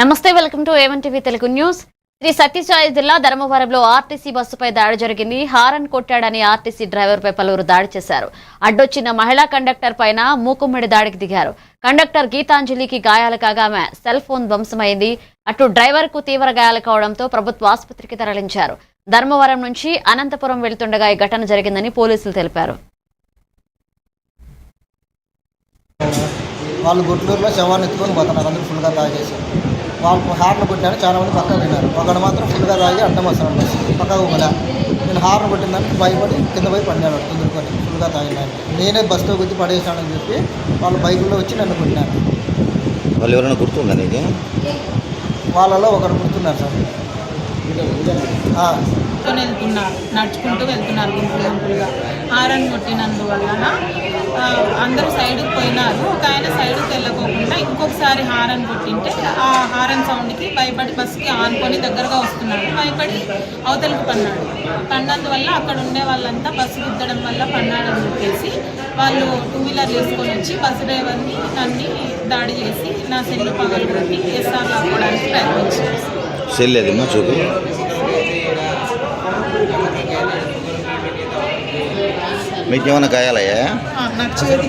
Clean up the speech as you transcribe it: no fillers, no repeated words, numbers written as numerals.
నమస్తే, welcome to A one TV Telugu news. Sri Sathya Sai ధర్మవరంలో RTC బస్సుపై దాడి జరిగింది. హారన్ కొట్టాడని ఆర్టీసీ డ్రైవర్పై పలువురు దాడి చేశారు. అడ్డొచ్చిన మహిళా కండక్టర్ పైన మూకుమ్మడి దాడికి దిగారు. కండక్టర్ గీతాంజలికి గాయాలు కాగా ఆమె సెల్ ఫోన్ ధ్వంసమైంది. అటు డ్రైవర్ కు తీవ్ర గాయాలు కావడంతో ప్రభుత్వ ఆసుపత్రికి తరలించారు. ధర్మవరం నుంచి అనంతపురం వెళ్తుండగా ఈ ఘటన జరిగిందని పోలీసులు తెలిపారు. వాళ్ళు గుంటూరులో శవాన్ని ఎత్తుకొని పోతున్నారు. అందరూ ఫుల్గా తాగేసి వాళ్ళు హార్న్ కొట్టాను. చాలా మంది పక్కన విన్నారు. ఒకడు మాత్రం ఫుల్గా తాగి అడ్డం వస్తున్నాడు బస్సు పక్కకు కూడా. నేను హార్న్ కొట్టిందని భయపడి కింద పోయి పడినాడు తుందుకొని ఫుల్గా తాగినాను. నేనే బస్సుతో గుర్తి పడేసానని చెప్పి వాళ్ళు బైకుల్లో వచ్చి నన్ను కొట్టినాను. వాళ్ళు ఎవరైనా గుర్తుందా నీకు? వాళ్ళలో ఒకరు గుర్తున్నారు సార్. నడుచుకుంటూ వెళ్తున్నారు గుంపులుగా. హారన్ కొట్టినందువలన అందరూ సైడ్కి పోయినారు. ఒక ఆయన సైడ్కి వెళ్ళకోకుండా ఇంకొకసారి హారన్ కొట్టింటే ఆ హారన్ సౌండ్కి భయపడి బస్సుకి ఆనుకొని దగ్గరగా వస్తున్నాడు. భయపడి అవతలికి పడినందువల్ల అక్కడ ఉండే వాళ్ళంతా బస్సు గుద్దడం వల్ల పన్నాడని చెప్పేసి వాళ్ళు 2 వీలర్ వేసుకొని వచ్చి బస్సు డ్రైవర్ని నన్ను దాడి చేసి నా సెల్లు పగలగొట్టి ఎస్ఆర్ లాక్కోవడానికి ప్రయత్నించారు. సెల్ ఏదమ్మా చూపి. మీకు ఏమైనా గాయాలయ్యా? నాకు చేతి